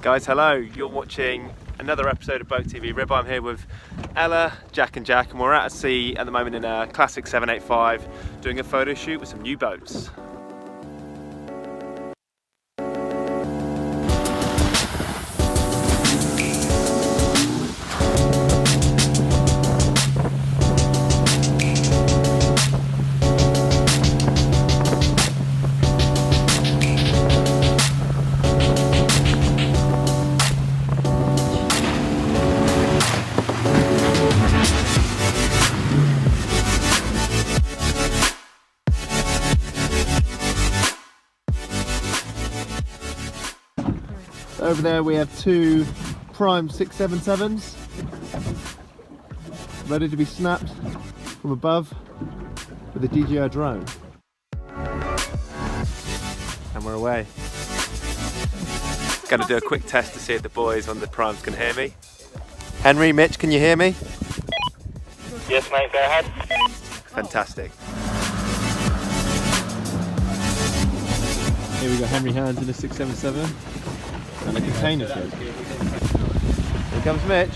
Guys, hello. You're watching another episode of Boat TV RIBEYE. I'm here with Ella, Jack and Jack, and we're out at sea at the moment in a classic 785 doing a photo shoot with some new boats. Over there we have two prime SIX77s ready to be snapped from above with a DJI drone. And we're away. Gonna do a quick test to see if the boys on the primes can hear me. Henry, Mitch, can you hear me? Yes mate, go ahead. Fantastic. Here we got Henry Hands in a 677 and a container ship. Here comes Mitch.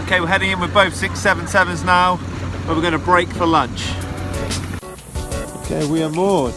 Okay, we're heading in with both 677s now, but we're going to break for lunch. Okay, we are moored.